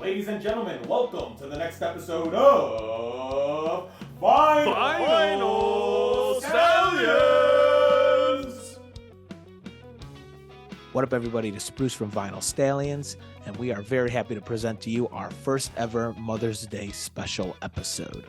Ladies and gentlemen, welcome to the next episode of Final Stallions! What up, everybody? This is Bruce from Vinyl Stallions, and we are very happy to present to you our first ever Mother's Day special episode.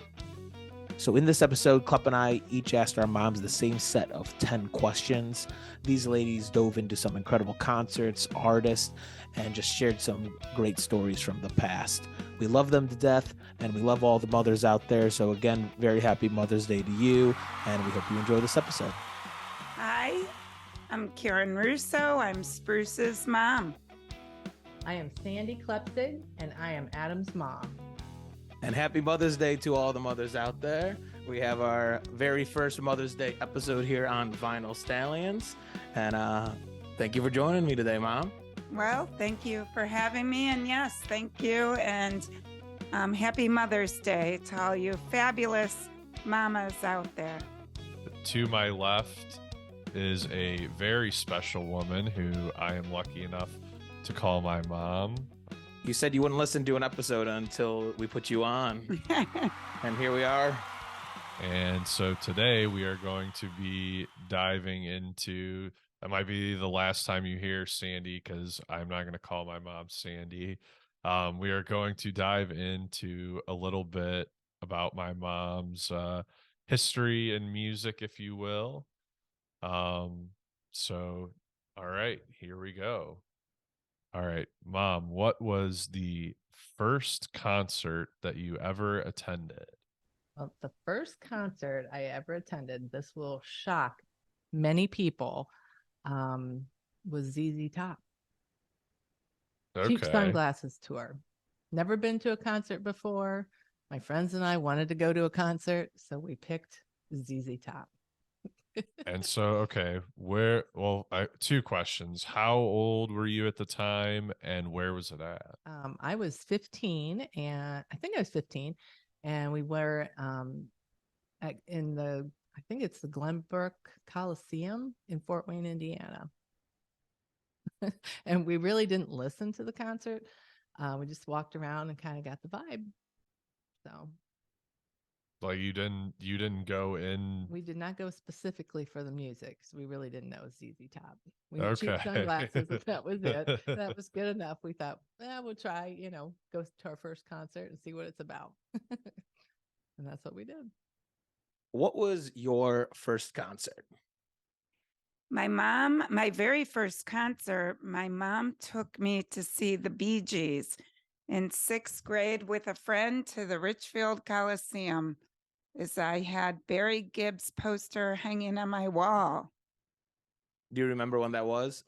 So in this episode, Klep and I each asked our moms the same set of 10 questions. These ladies dove into some incredible concerts, artists, and just shared some great stories from the past. We love them to death, and we love all the mothers out there. So again, very happy Mother's Day to you, and we hope you enjoy this episode. Hi, I'm Karen Russo. I'm Spruce's mom. I am Sande Klepzig, and I am Adam's mom. And happy Mother's Day to all the mothers out there. We have our very first Mother's Day episode here on Vinyl Stallions. And thank you for joining me today, Mom. Well, thank you for having me. And yes, thank you. And happy Mother's Day to all you fabulous mamas out there. To my left is a very special woman who I am lucky enough to call my mom. You said you wouldn't listen to an episode until we put you on. And here we are. And so today we are going to be diving into, that might be the last time you hear Sandy, because I'm not going to call my mom Sandy. We are going to dive into a little bit about my mom's history and music, if you will. So, all right, here we go. All right, Mom, what was the first concert that you ever attended? Well, the first concert I ever attended, this will shock many people, was ZZ Top. Cheap Sunglasses Tour. Never been to a concert before. My friends and I wanted to go to a concert, so we picked ZZ Top. And so, okay, two questions. How old were you at the time, and where was it at? I was 15, and I think I was 15, and we were I think it's the Glenbrook Coliseum in Fort Wayne, Indiana. And we really didn't listen to the concert. We just walked around and kind of got the vibe. So. Like you didn't go in. We did not go specifically for the music, so we really didn't know ZZ Top. We had cheap sunglasses, and that was it. That was good enough. We thought, we'll try, go to our first concert and see what it's about. And that's what we did. What was your first concert? My very first concert, my mom took me to see the Bee Gees in 6th grade with a friend to the Richfield Coliseum. As I had Barry Gibb's poster hanging on my wall. Do you remember when that was?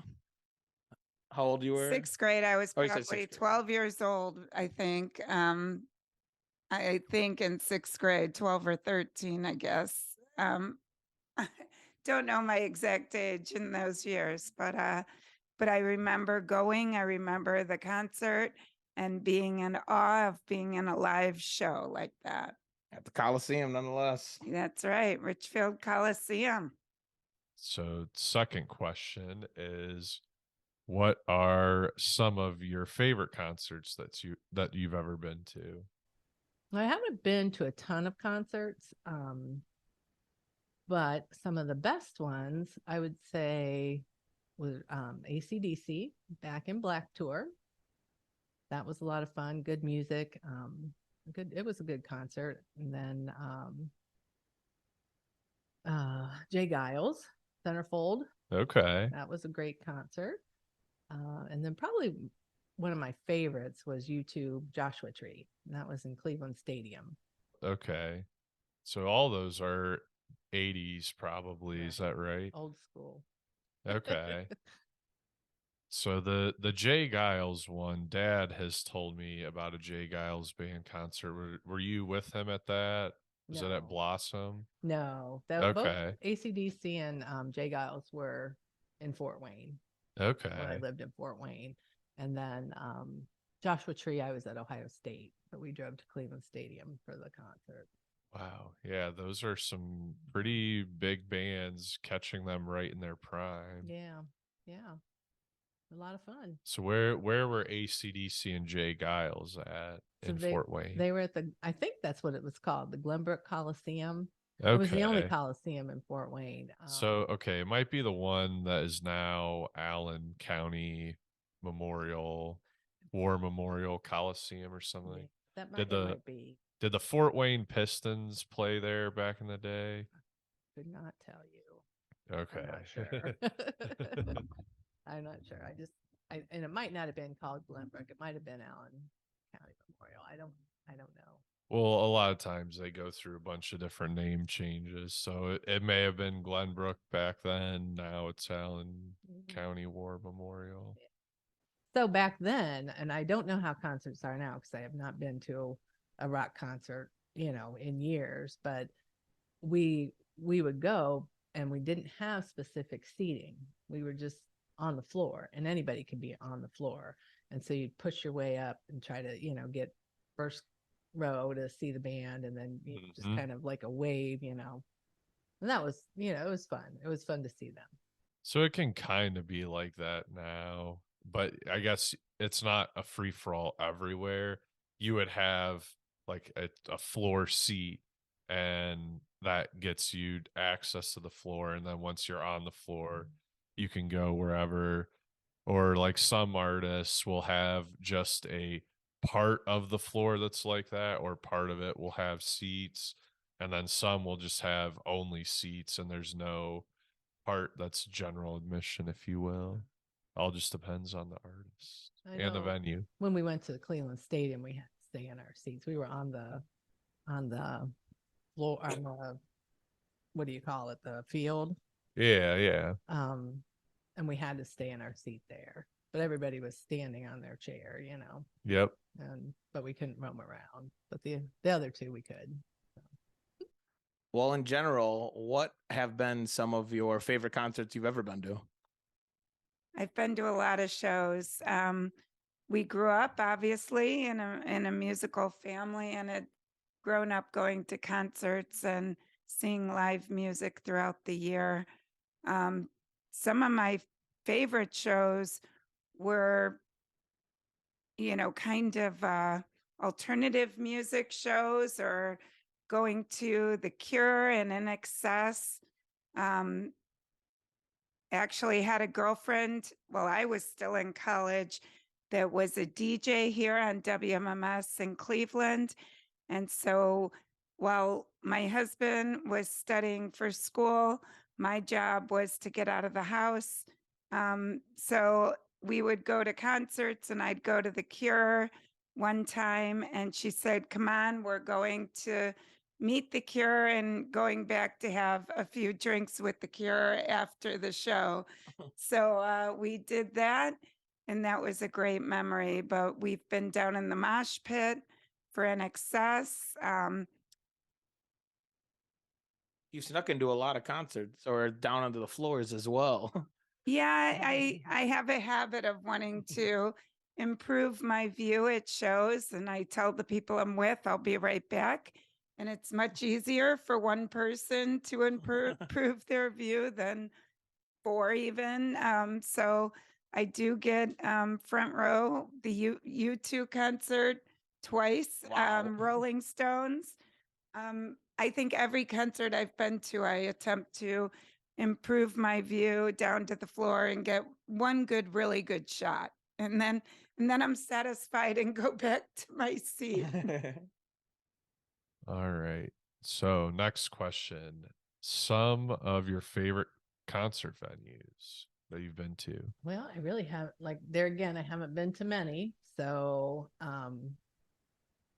How old you were? 6th grade. I was probably 12 years old, I think. I think in 6th grade, 12 or 13, I guess. Don't know my exact age in those years, but I remember going. I remember the concert and being in awe of being in a live show like that. At the Coliseum, nonetheless. That's right, Richfield Coliseum. So, second question is, what are some of your favorite concerts that you've ever been to? I haven't been to a ton of concerts, but some of the best ones I would say was AC/DC Back in Black tour. That was a lot of fun. Good music. It was a good concert. And then Jay Giles, Centerfold. Okay. That was a great concert. And then probably one of my favorites was U2 Joshua Tree. That was in Cleveland Stadium. Okay. So all those are 80s probably, is that right? Old school. Okay. So the Jay Giles one, Dad has told me about a Jay Giles band concert. Were you with him at that? Was it at Blossom? No. Both AC/DC and Jay Giles were in Fort Wayne. Okay. When I lived in Fort Wayne. And then Joshua Tree, I was at Ohio State, but we drove to Cleveland Stadium for the concert. Wow. Yeah, those are some pretty big bands, catching them right in their prime. Yeah. Yeah. A lot of fun. So where were ACDC and Jay Giles at So in Fort Wayne? they were at I think that's what it was called, the Glenbrook Coliseum. Okay. It was the only Coliseum in Fort Wayne. So, okay, it might be the one that is now Allen County War Memorial Coliseum or something. That Did might be. Did the Fort Wayne Pistons play there back in the day? Could not tell you. Okay. I'm not sure. I'm not sure. And it might not have been called Glenbrook. It might have been Allen County Memorial. I don't know. Well, a lot of times they go through a bunch of different name changes. So it may have been Glenbrook back then. Now it's Allen County War Memorial. So back then, and I don't know how concerts are now because I have not been to a rock concert, in years, but we would go and we didn't have specific seating. We were just on the floor, and anybody could be on the floor. And so you'd push your way up and try to, get first row to see the band, and then just kind of like a wave, and that was, it was fun. It was fun to see them. So it can kind of be like that now, but I guess it's not a free for all everywhere. You would have like a floor seat, and that gets you access to the floor. And then once you're on the floor, you can go wherever. Or like some artists will have just a part of the floor that's like that, or part of it will have seats. And then some will just have only seats, and there's no part that's general admission, if you will. All just depends on the artist and the venue. When we went to the Cleveland Stadium, we had to stay in our seats. We were on the floor, on the, what do you call it, the field. Yeah. And we had to stay in our seat there, but everybody was standing on their chair, Yep. But we couldn't roam around. But the other two we could. Well, in general, what have been some of your favorite concerts you've ever been to? I've been to a lot of shows. We grew up obviously in a musical family, and had grown up going to concerts and seeing live music throughout the year. Some of my favorite shows were, kind of alternative music shows, or going to The Cure and In Excess. Actually had a girlfriend while I was still in college that was a DJ here on WMMS in Cleveland. And so while my husband was studying for school, my job was to get out of the house. So we would go to concerts, and I'd go to The Cure one time, and she said, "Come on, we're going to meet The Cure and going back to have a few drinks with The Cure after the show." So we did that, and that was a great memory. But we've been down in the mosh pit for NXS. You snuck into a lot of concerts, or down onto the floors as well. Yeah, I have a habit of wanting to improve my view at shows, and I tell the people I'm with, I'll be right back. And it's much easier for one person to improve their view than four even. So I do get front row, the U2 concert twice, Wow. Rolling Stones. I think every concert I've been to, I attempt to improve my view down to the floor and get one really good shot. And then I'm satisfied and go back to my seat. All right. So next question. Some of your favorite concert venues that you've been to? Well, I really have, like, there again, I haven't been to many. So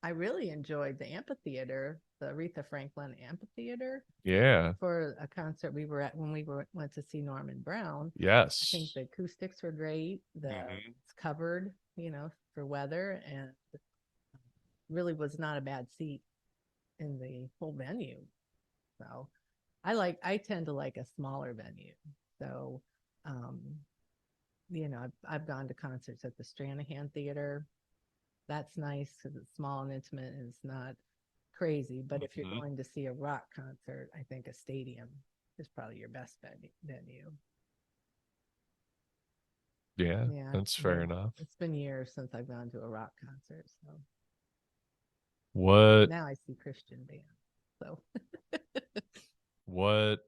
I really enjoyed the amphitheater, the Aretha Franklin Amphitheater. Yeah. For a concert we were at when we went to see Norman Brown. Yes. I think the acoustics were great. It's covered, for weather, and really was not a bad seat in the whole venue. So I tend to like a smaller venue. So, I've gone to concerts at the Stranahan Theater. That's nice because it's small and intimate, and it's not crazy. But if you're going to see a rock concert, I think a stadium is probably your best venue. Yeah, Yeah, that's fair yeah. enough. It's been years since I've gone to a rock concert, so What now I see Christian bands. So what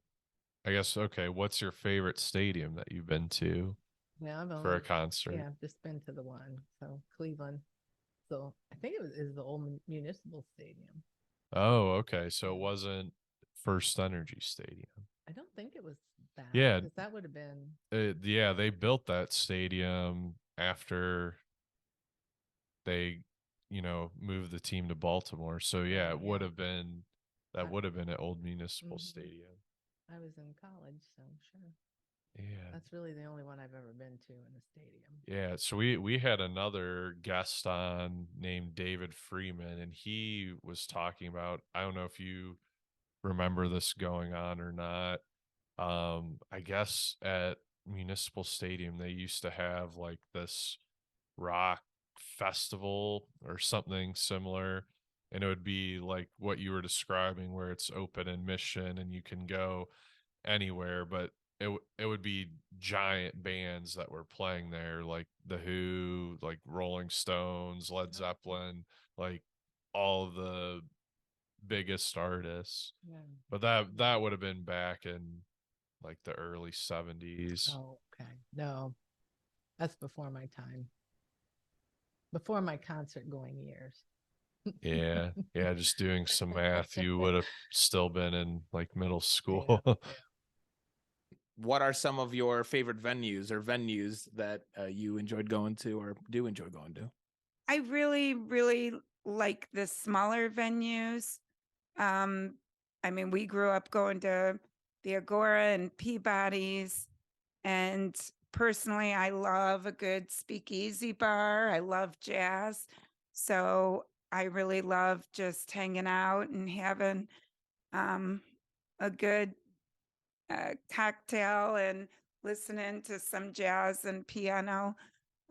I guess okay, what's your favorite stadium that you've been to yeah, I've for a only concert? I've just been to the one. So Cleveland. So I think it was is the old municipal stadium. Oh, okay. So it Yeah. wasn't First Energy Stadium. I don't think it was that Yeah, because that would have been yeah, they built that stadium after they, moved the team to Baltimore. So yeah, oh it would yeah. have been that I, would have been at Old Municipal mhm. Stadium. I was in college, so sure. Yeah. That's really the only one I've ever been to in a stadium. Yeah, so we had another guest on named David Freeman, and he was talking about, I don't know if you remember this going on or not. I guess at Municipal Stadium they used to have like this rock festival or something similar, and it would be like what you were describing where it's open admission and you can go anywhere, but it would be giant bands that were playing there, like the Who, like Rolling Stones, Led Zeppelin, like all of the biggest artists. Yeah. But that would have been back in like the early 70s. Oh, okay. No, that's before my time. Before my concert going years. Yeah, yeah, just doing some math, you would have still been in like middle Yeah, school. yeah. What are some of your favorite venues that you enjoyed going to or do enjoy going to? I really, really like the smaller venues. Um, I mean, we grew up going to the Agora and Peabody's, and personally, I love a good speakeasy bar. I love jazz. So I really love just hanging out and having um, a good cocktail and listening to some jazz and piano.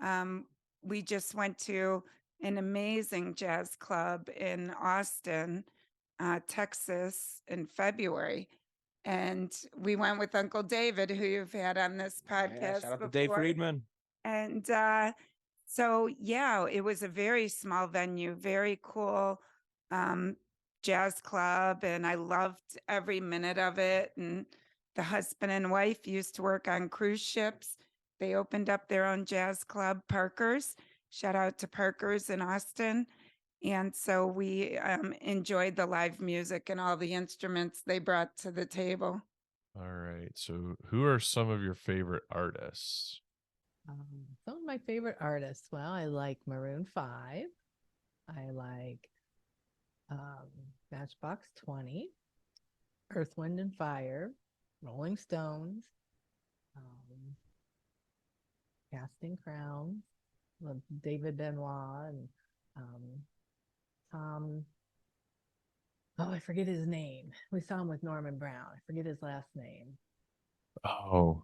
Um, we just went to an amazing jazz club in Austin, Texas in February. And we went with Uncle David, who you've had on this podcast Shout out to before. Dave Friedman. And so, yeah, it was a very small venue, very cool jazz club. And I loved every minute of it. And the husband and wife used to work on cruise ships. They opened up their own jazz club, Parker's. Shout out to Parker's in Austin. And so we enjoyed the live music and all the instruments they brought to the table. All right. So who are some of your favorite artists? Some of my favorite artists. Well, I like Maroon 5. I like Matchbox 20, Earth, Wind, and Fire, Rolling Stones, um, Casting Crowns, David Benoit, and um, Tom. Oh, I forget his name. We saw him with Norman Brown. I forget his last name. Oh,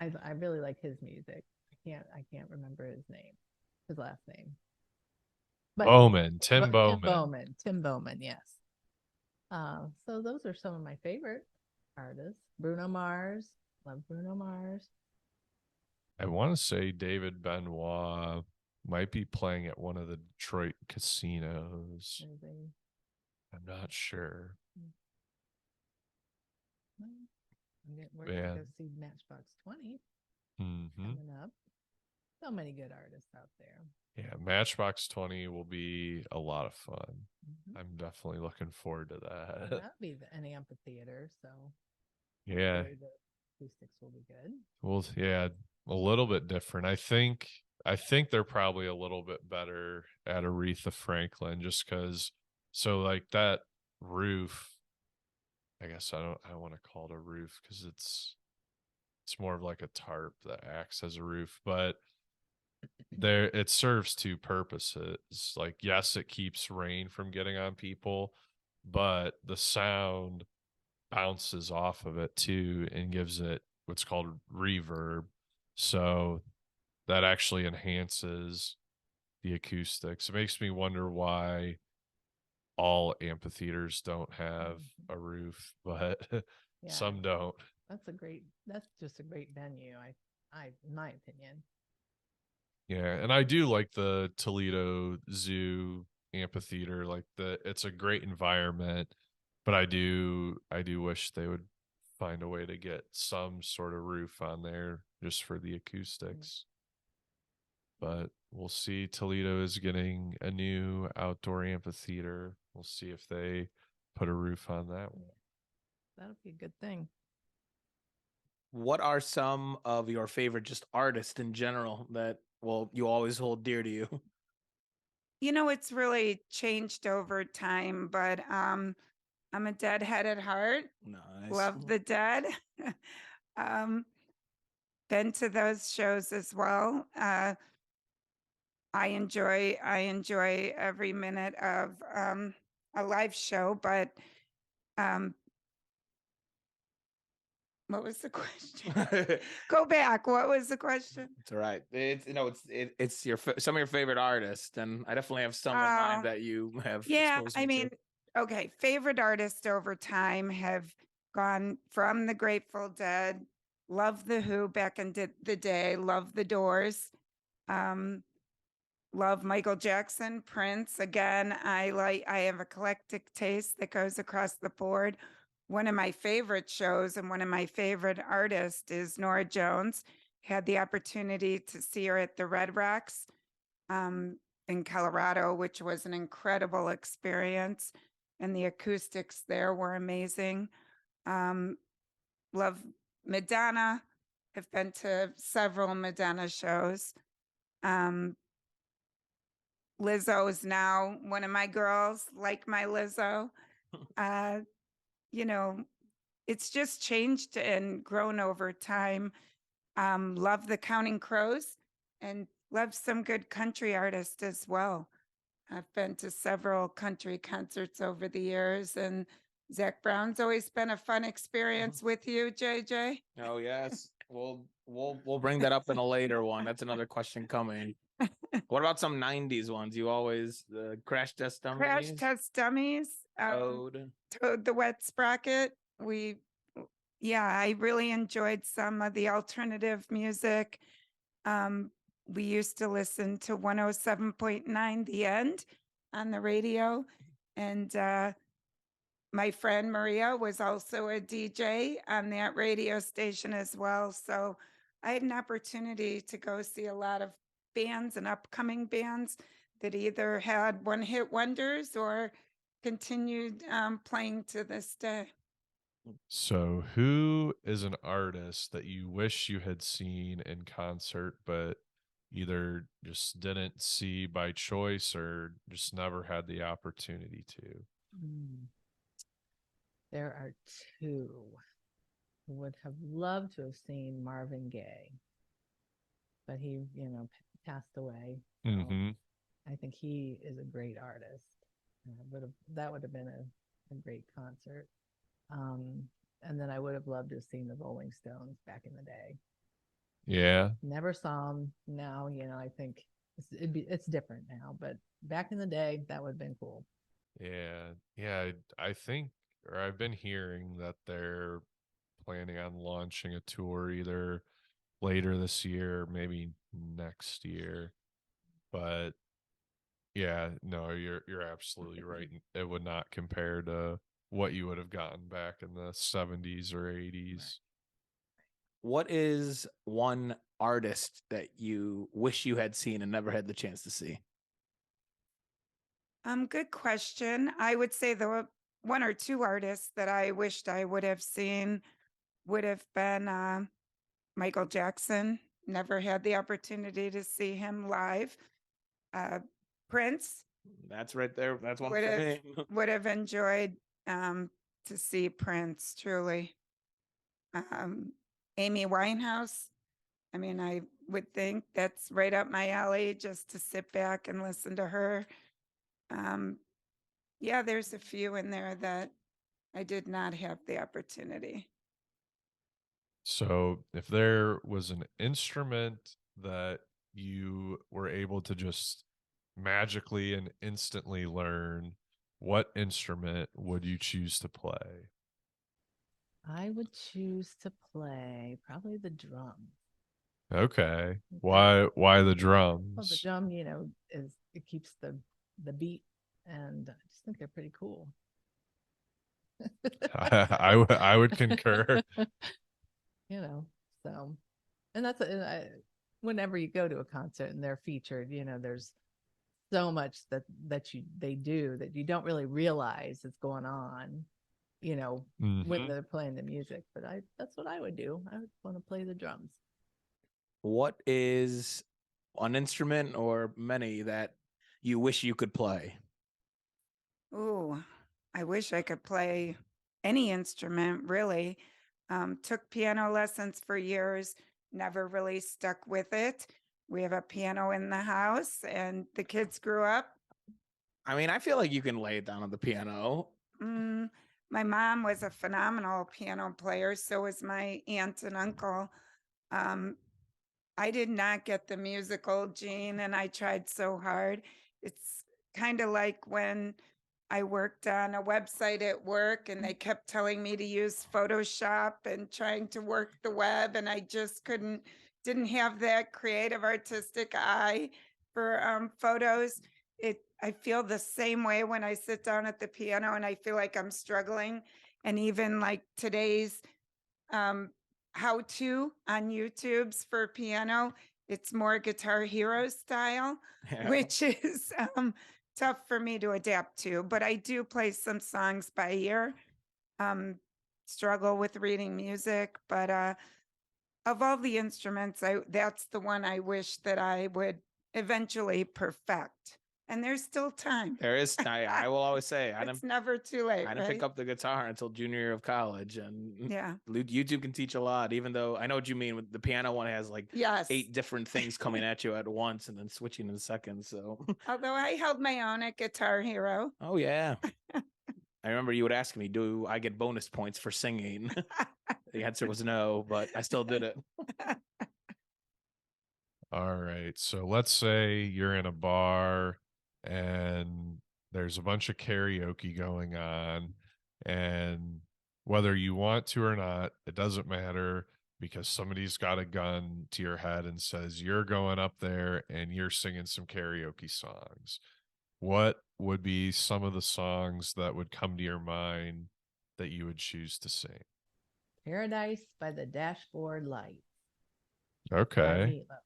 I really like his music. I can't remember his last name. But Bowman, Tim Tim Bowman. Tim Bowman, yes. So those are some of my favorite artists. Bruno Mars, love Bruno Mars. I want to say David Benoit might be playing at one of the Detroit casinos. Maybe. I'm not sure. We're gonna Yeah. go see Matchbox 20 Hmm. coming up. So many good artists out there. Yeah, Matchbox 20 will be a lot of fun. Mhm. I'm definitely looking forward to that. That'll be an amphitheater, so Yeah. hopefully the acoustics will be good. Well, yeah, a little bit different. I think they're probably a little bit better at Aretha Franklin just because so like that roof, I guess I don't want to call it a roof because it's more of like a tarp that acts as a roof, but there it serves two purposes. Like yes, it keeps rain from getting on people, but the sound bounces off of it too and gives it what's called reverb. So that actually enhances the acoustics. It makes me wonder why all amphitheaters don't have a roof, but Yeah, some don't. that's just a great venue. in my opinion. Yeah, and I do like the Toledo Zoo amphitheater. Like it's a great environment, but I do wish they would find a way to get some sort of roof on there just for the acoustics. But we'll see. Toledo is getting a new outdoor amphitheater. We'll see if they put a roof on that one. That'll be a good thing. What are some of your favorite just artists in general that you always hold dear to you? You know, it's really changed over time, but I'm a Deadhead at heart. Nice. Love the Dead. um, been to those shows as well. I enjoy every minute of a live show, but um, what was the question? Go back. What was the question? It's all right. It's some of your favorite artists, and I definitely have some in Oh, mind that you have Yeah, exposed I me mean, okay, favorite artists over time have gone from the Grateful Dead, love the Who back in the day, love the Doors, um, love Michael Jackson, Prince. Again, I have eclectic taste that goes across the board. One of my favorite shows and one of my favorite artists is Nora Jones. Had the opportunity to see her at the Red Rocks in Colorado, which was an incredible experience. And the acoustics there were amazing. Um, love Madonna. Have been to several Madonna shows. Lizzo is now one of my girls, like my Lizzo. Uh, you know, it's just changed and grown over time. Love the Counting Crows and love some good country artists as well. I've been to several country concerts over the years, and Zach Brown's always been a fun experience with you, JJ. Oh yes, we'll bring that up in a later one. That's another question coming. What about some '90s ones? You always the Crash Test Dummies, Crash Test Dummies, Toad. Toad the Wet Sprocket. Yeah, I really enjoyed some of the alternative music. Um, we used to listen to 107.9 The End on the radio. And my friend Maria was also a DJ on that radio station as well. So I had an opportunity to go see a lot of bands and upcoming bands that either had one hit wonders or continued playing to this day. So, who is an artist that you wish you had seen in concert, but either just didn't see by choice or just never had the opportunity to? There are two who would have loved to have seen Marvin Gaye, but he, passed away. So Mm-hmm. I think he is a great artist. That would have been a great concert. And then I would have loved to have seen the Rolling Stones back in the day. Yeah. Never saw them. Now, I think it's different now, but back in the day, that would have been cool. Yeah. Yeah. I think, or I've been hearing that they're planning on launching a tour either later this year, or maybe next year. But yeah, no, you're absolutely right. It would not compare to what you would have gotten back in the 70s or 80s. What is one artist that you wish you had seen and never had the chance to see? Good question. I would say the one or two artists that I wished I would have seen would have been Michael Jackson. Never had the opportunity to see him live. Prince That's right there. That's one would for have me. would have enjoyed to see Prince truly. Amy Winehouse. I mean, I would think that's right up my alley just to sit back and listen to her. Yeah, there's a few in there that I did not have the opportunity. So, if there was an instrument that you were able to just magically and instantly learn, what instrument would you choose to play? I would choose to play probably the drum. Okay. Okay. Why the Well, the drums? drum, is it keeps the beat, and I just think they're pretty cool. I would concur. you know, so, and whenever you go to a concert and they're featured, there's so much they do that you don't really realize is going on, when Mhm. they're playing the music. But that's what I would do. I would want to play the drums. What is an instrument or many that you wish you could play? Ooh, I wish I could play any instrument, really. Took piano lessons for years, never really stuck with it. We have a piano in the house, and the kids grew up. I mean, I feel like you can lay it down on the piano. Mm, my mom was a phenomenal piano player, so was my aunt and uncle. Um, I did not get the musical gene, and I tried so hard. It's kind of like when I worked on a website at work and they kept telling me to use Photoshop and trying to work the web, and I just didn't have that creative artistic eye for photos. I feel the same way when I sit down at the piano and I feel like I'm struggling. And even like today's um, how to on YouTube's for piano. It's more Guitar Hero style, which is tough for me to adapt to. But I do play some songs by ear. Um, Struggle with reading music, but of all the instruments, that's the one I wish that I would eventually perfect. And there's still time. There is. I will always say It's never too late, I didn't pick right? up the guitar until junior year of college, and Yeah. YouTube can teach a lot. Even though I know what you mean with the piano one has like Yes. 8 different things coming at you at once, and then switching in a second. So, Although I held my own at Guitar Hero. oh yeah, I remember you would ask me, "Do I get bonus points for singing?" The answer was no, but I still did it. All right. So let's say you're in a bar and there's a bunch of karaoke going on, and whether you want to or not, it doesn't matter because somebody's got a gun to your head and says you're going up there and you're singing some karaoke songs. What would be some of the songs that would come to your mind that you would choose to sing? Paradise by the Dashboard Lights by Okay. Mila.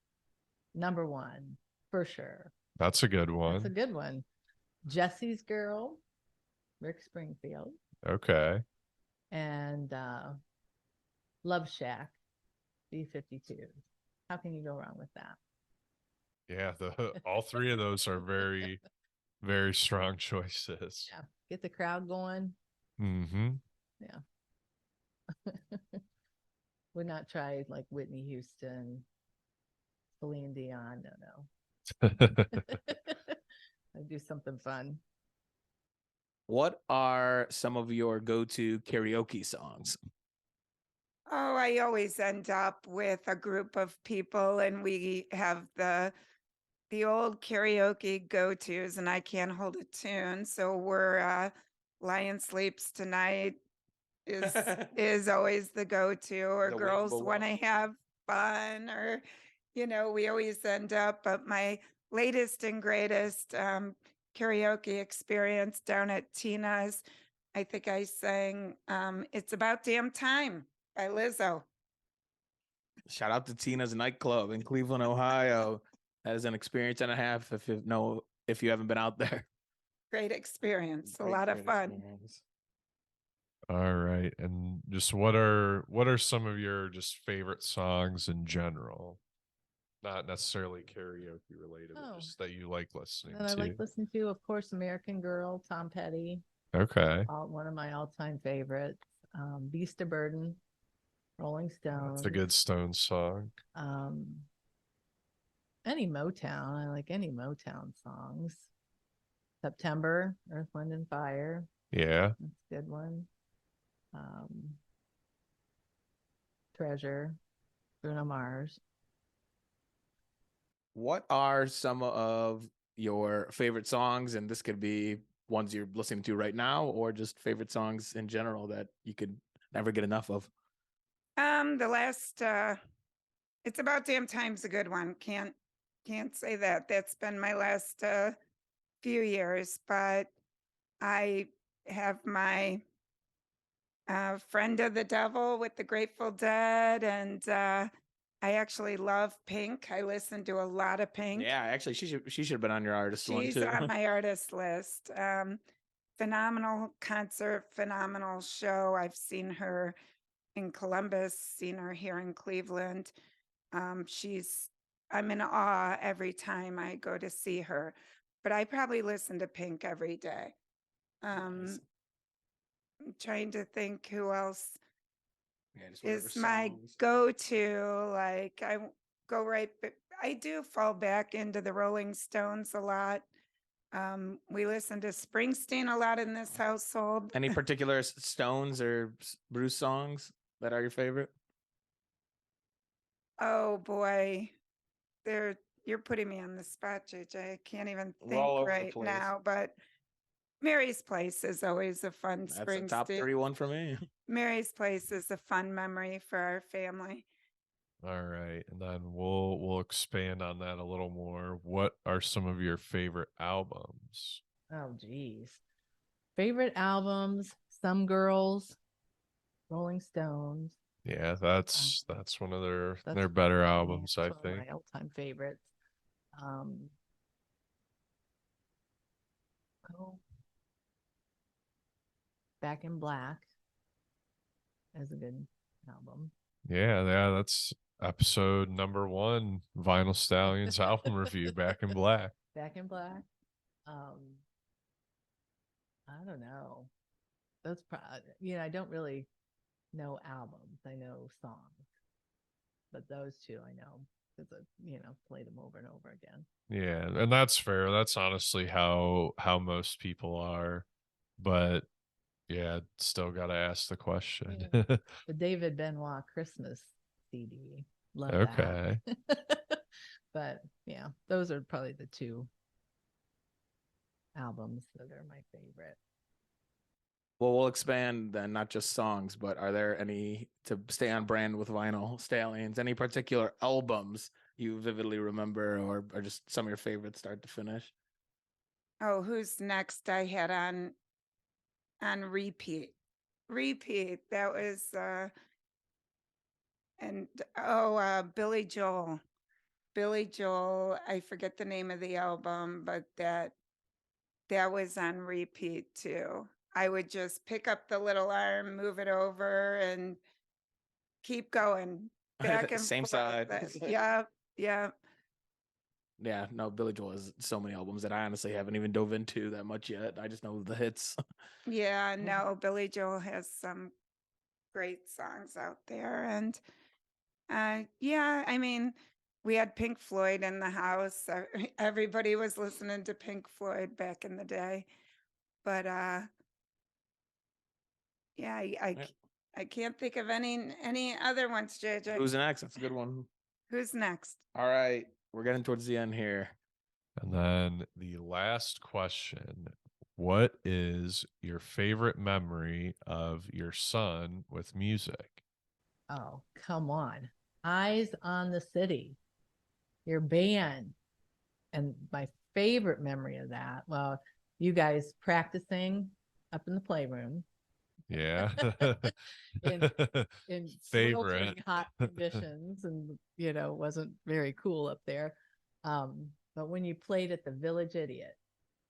Number one, for sure. That's a good That's a one. good one. Jesse's Girl, Rick Springfield, Okay. and Love Shack, B-52. How can you go wrong with that? Yeah, the all three of those are very, very strong choices. Yeah, get the crowd going. Mm-hmm. Yeah. Would not try like Whitney Houston, Celine Dion. No. I do something fun. What are some of your go-to karaoke songs? Oh, I always end up with a group of people and we have the old karaoke go-tos and I can't hold a tune. So we're Lion Sleeps Tonight is is always the go-to, or The girls Wakeable want One. to have fun, or we always end up. But my latest and greatest karaoke experience down at Tina's, I think I sang It's About Damn Time by Lizzo. Shout out to Tina's nightclub in Cleveland, Ohio. That is an experience and a half if you haven't been out there. Great experience, a Great, lot of great fun. experience. All right. And just what are some of your just favorite songs in general? Not necessarily karaoke related, but Oh, just that you like listening and I like to. listening to, of course, American Girl, Tom Petty, Okay. one of my all-time favorites. Beast of Burden, Rolling That's a Stones. good Stones song. Um, any Motown. I like any Motown songs. September, Earth, Wind, and Fire. Yeah. That's a good one. Um, Treasure, Bruno Mars. What are some of your favorite songs? And this could be ones you're listening to right now, or just favorite songs in general that you could never get enough of. The last It's About Damn Time's a good one. Can't say that. That's been my last few years, but I have my Friend of the Devil with the Grateful Dead, and I actually love Pink. I listen to a lot of Pink. Yeah, actually, she should have been on your artist one She's too. on my artist list. Phenomenal concert, phenomenal show. I've seen her in Columbus, seen her here in Cleveland. I'm in awe every time I go to see her, but I probably listen to Pink every day. Nice. I'm trying to think who else Yeah, just whatever is my songs. go-to. Like go right, but I do fall back into the Rolling Stones a lot. We listen to Springsteen a lot in this household. Any particular Stones or Bruce songs that are your favorite? Oh boy, you're putting me on the spot, JJ. I can't even We're think all over the right place. now, but Mary's Place is always a fun That's a top Springsteen. 31 for me. Mary's Place is a fun memory for our family. All right, and then we'll expand on that a little more. What are some of your favorite albums? Oh, geez. Favorite albums: Some Girls, Rolling Stones. Yeah, that's one of their That's better yeah, albums, I that's one of think. my all-time favorites. Um, oh, Back in Black is a good album. Yeah, that's episode number 1, Vinyl Stallions album review, Back in Black. Back in Black. I don't know. Those, I don't really know albums. I know songs, but those two I know because I, played them over and over again. Yeah, and that's fair. That's honestly how most people are. But yeah, still got to ask the question. The David Benoit Christmas CD. Love Okay. that. But yeah, those are probably the two albums that are my favorite. Well, we'll expand then, not just songs, but are there any, to stay on brand with Vinyl Stallions, any particular albums you vividly remember or just some of your favorites start to finish? Oh, who's next? I had on repeat. Repeat. That was Billy Joel. Billy Joel. I forget the name of the album, but that was on repeat too. I would just pick up the little arm, move it over, and keep going back and Same forth. side. Yeah, yeah. Yeah, no, Billy Joel has so many albums that I honestly haven't even dove into that much yet. I just know the hits. Yeah, no, Billy Joel has some great songs out there. And yeah, I mean, we had Pink Floyd in the house. Everybody was listening to Pink Floyd back in the day. But yeah, I can't think of any other ones, JJ. Who's next? That's a good one. Who's next? All right, we're getting towards the end here. And then the last question: what is your favorite memory of your son with music? Oh, come on. Eyes on the City, your band. And my favorite memory of that, well, you guys practicing up in the playroom. Yeah. in Favorite. sweltering hot conditions, and wasn't very cool up there. But when you played at the Village Idiot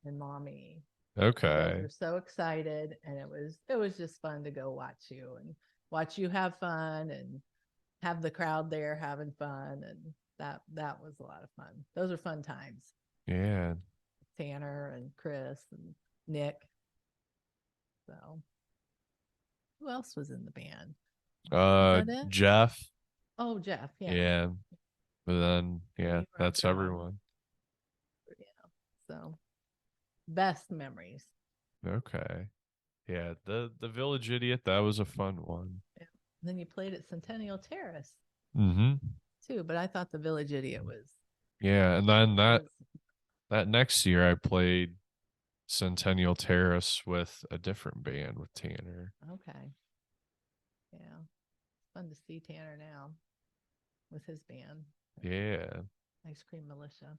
and Mommy, you guys Okay. were so excited, and it was just fun to go watch you have fun and have the crowd there having fun, and that was a lot of fun. Those are fun times. Yeah. Tanner and Chris and Nick. So who else was in the band? Was that it? Jeff. Oh, Jeff. Yeah. Yeah. But then you yeah, were that's on drums. everyone. Yeah. So best memories. Okay. Yeah, the Village Idiot, that was a fun one. Yeah. And then you played at Centennial Terrace Mm-hmm. too, but I thought the Village Idiot was Yeah, and then that was next year I played Centennial Terrace with a different band with Tanner. okay. Yeah. It's fun to see Tanner now. with his band. Yeah. Ice Cream Militia.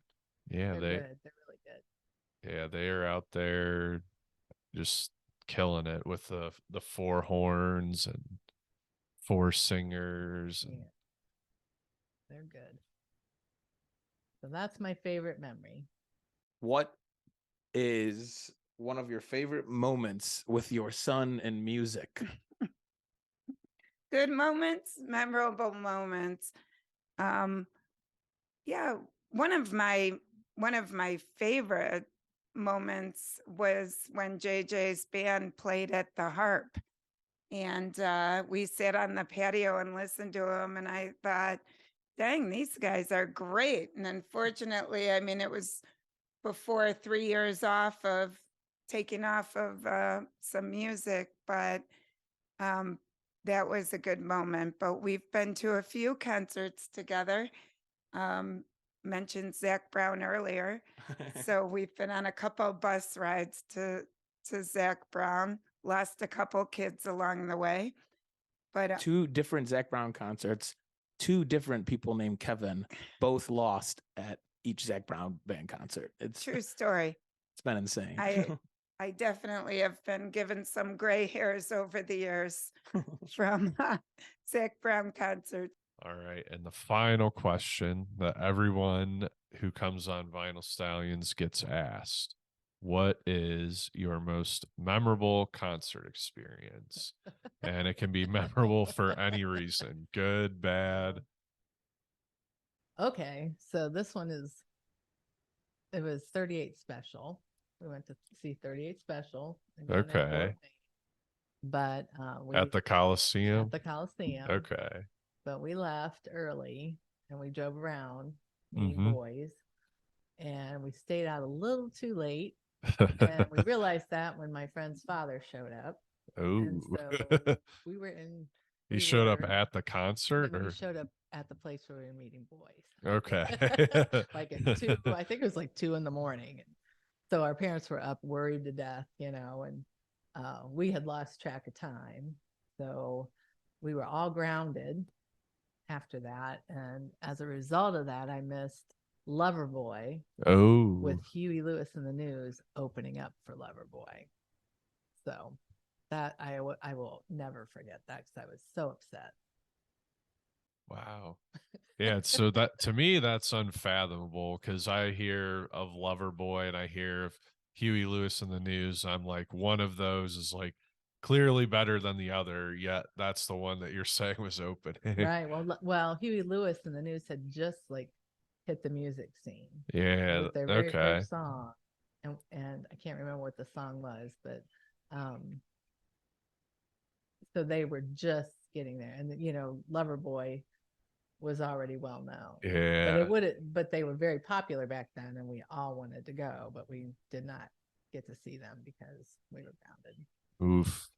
Yeah, They're good. They're really good. yeah, they are out there just killing it with the four horns and four singers. And Yeah, they're good. So that's my favorite memory. What is one of your favorite moments with your son in music? Good moments, memorable moments. Yeah, one of my favorite moments was when JJ's band played at the Harp, and we sat on the patio and listened to him, and I thought, dang, these guys are great. And unfortunately, I mean, it was before 3 years off of taking off of some music, but um, that was a good moment. But we've been to a few concerts together. Um, Mentioned Zach Brown earlier, so we've been on a couple bus rides to Zach Brown. Lost a couple kids along the way, but Two different Zach Brown concerts, two different people named Kevin, both lost at each Zach Brown band concert. It's true story. It's been insane. I definitely have been given some gray hairs over the years from Zach Brown concerts. all right. And the final question that everyone who comes on Vinyl Stallions gets asked: what is your most memorable concert experience? And it can be memorable for any reason, good, bad. Okay, so this one it was 38 Special. We went to see 38 Special. Again, in Fort Okay. Wayne. But we At the Coliseum? at the Coliseum. Okay. But we left early and we drove around meeting boys, and we stayed out a little too late. And we realized that when my friend's father showed up. And Oh. so we were in. He showed up at the concert, He or showed up at the place where we were meeting boys. okay. Like at 2, I think it was like 2 a.m. So our parents were up worried to death, and we had lost track of time. So we were all grounded after that. And as a result of that, I missed Loverboy Oh. with Huey Lewis and the News opening up for Loverboy. So that I will never forget that, because I was so upset. Wow. Yeah, so that to me that's unfathomable, because I hear of Loverboy and I hear of Huey Lewis in the News. I'm like, one of those is like clearly better than the other, yet that's the one that you're saying was opening. Right. Well, Huey Lewis and the News had just like hit the music scene. Yeah. It was their very Okay. first song, and I can't remember what the song was, but so they were just getting there, and Loverboy was already well known. Yeah. But they were very popular back then, and we all wanted to go, but we did not get to see them because we were grounded. Oof.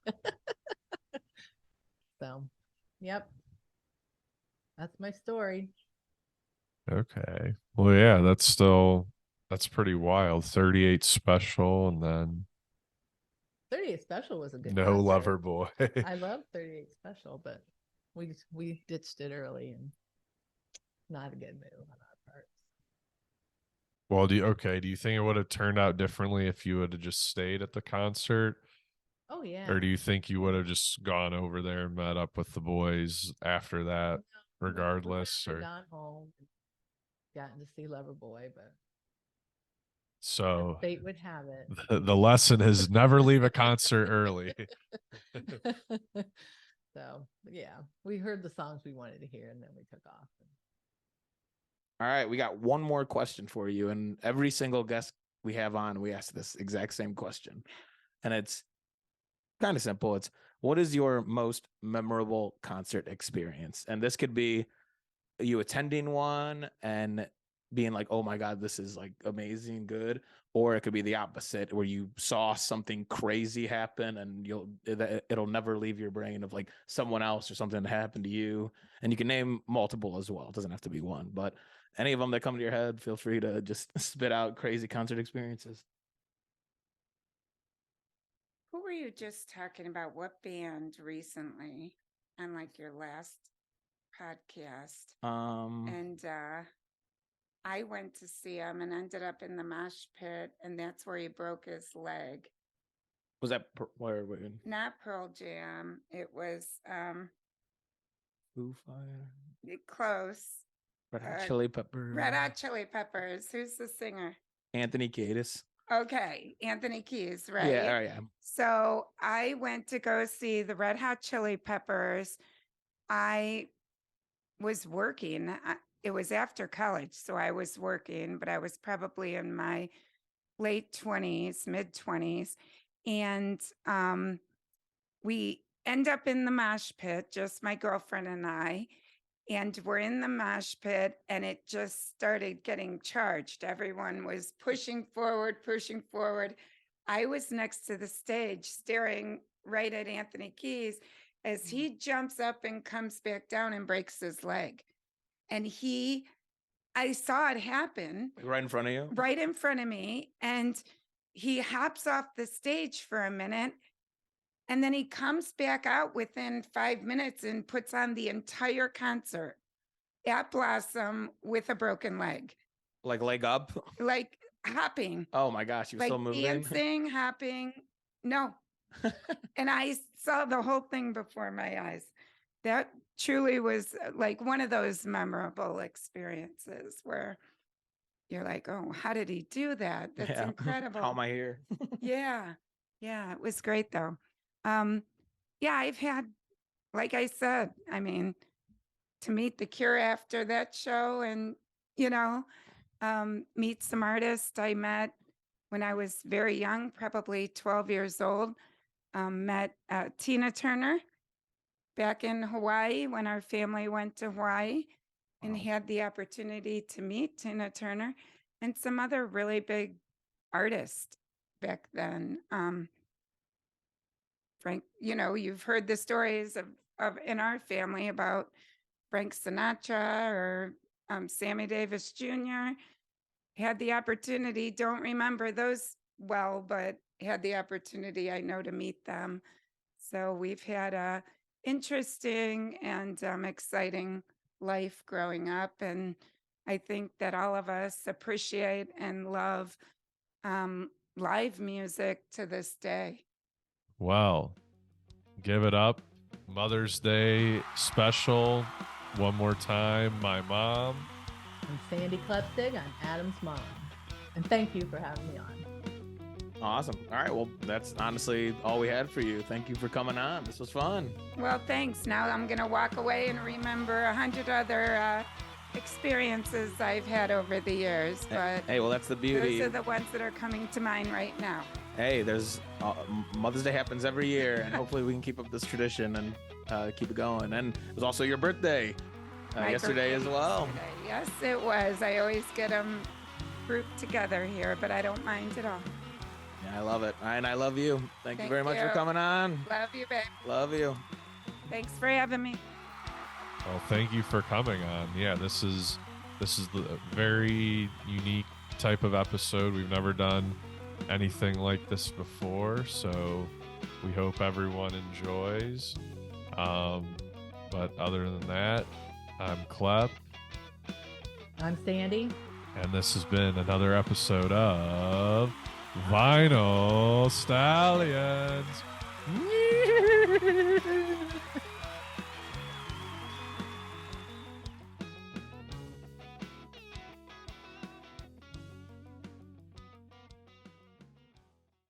So, yep, that's my story. Okay. Well, yeah, that's pretty wild. 38 Special, and then 38 Special was a good no concert. Loverboy. I love 38 Special, but we ditched it early, and not a good move on our part. Well, do you think it would have turned out differently if you would have just stayed at the concert? Oh yeah. Or do you think you would have just gone over there and met up with the boys after that, regardless? We Or gone home and gotten to see Loverboy, but so fate would have it. the lesson is never leave a concert early. So yeah, we heard the songs we wanted to hear, and then we took off. All right, we got one more question for you, and every single guest we have on, we ask this exact same question, and it's kind of simple. It's, what is your most memorable concert experience? And this could be you attending one and being like, oh my God, this is like amazing, good. Or it could be the opposite, where you saw something crazy happen and it'll never leave your brain, of like someone else or something that happened to you. And you can name multiple as well. It doesn't have to be one, but any of them that come to your head, feel free to just spit out crazy concert experiences. Who were you just talking about? What band recently on like your last podcast. Um, And I went to see him and ended up in the mosh pit, and that's where he broke his leg. was that where? Not Pearl Jam. It was Foo Fire, close. Red Hot Chili Peppers, Red Hot Chili Peppers. Who's the singer? Anthony Kiedis. Okay, Anthony Keys, right? Yeah, yeah. So I went to go see the Red Hot Chili Peppers. I was working. It was after college, so I was working, but I was probably in my late 20s, mid 20s. And we end up in the mosh pit, just my girlfriend and I. And we're in the mosh pit, and it just started getting charged. Everyone was pushing forward, pushing forward. I was next to the stage, staring right at Anthony Keys as he jumps up and comes back down and breaks his leg. And I saw it happen. Right in front of you? Right in front of me. And he hops off the stage for a minute. And then he comes back out within 5 minutes and puts on the entire concert at Blossom with a broken leg. Like leg up? Like hopping. Oh my gosh, you were like still moving? Dancing, hopping. No. And I saw the whole thing before my eyes. That truly was like one of those memorable experiences where you're like, oh, how did he do that? That's incredible. How am I here? Yeah. Yeah. It was great though. Yeah, I've had, like I said, I mean, to meet The Cure after that show and, meet some artists I met when I was very young, probably 12 years old. Met Tina Turner back in Hawaii when our family went to Hawaii and had the opportunity to meet Tina Turner and some other really big artists back then. Frank, you've heard the stories of in our family about Frank Sinatra or Sammy Davis Jr. Had the opportunity, don't remember those well, but had the opportunity, I know, to meet them. So we've had a interesting and exciting life growing up. And I think that all of us appreciate and love live music to this day. Well, give it up. Mother's Day special. One more time, my mom. I'm Sande Klepzig. I'm Adam's mom. And thank you for having me on. Awesome. All right. Well, that's honestly all we had for you. Thank you for coming on. This was fun. Well, thanks. Now I'm going to walk away and remember 100 other experiences I've had over the years. But hey, well, that's the beauty. Those are the ones that are coming to mind right now. Hey, there's Mother's Day happens every year, and hopefully we can keep up this tradition and keep it going. And it was also your birthday yesterday as well. Yesterday. Yes, it was. I always get them grouped together here, but I don't mind at all. Yeah, I love it. And I love you. Thank you very much for coming on. Love you, babe. Love you. Thanks for having me. Well, thank you for coming on. Yeah, this is the very unique type of episode. We've never done anything like this before, so we hope everyone enjoys. But other than that, I'm Klep. I'm Sande. And this has been another episode of Vinyl Stallions.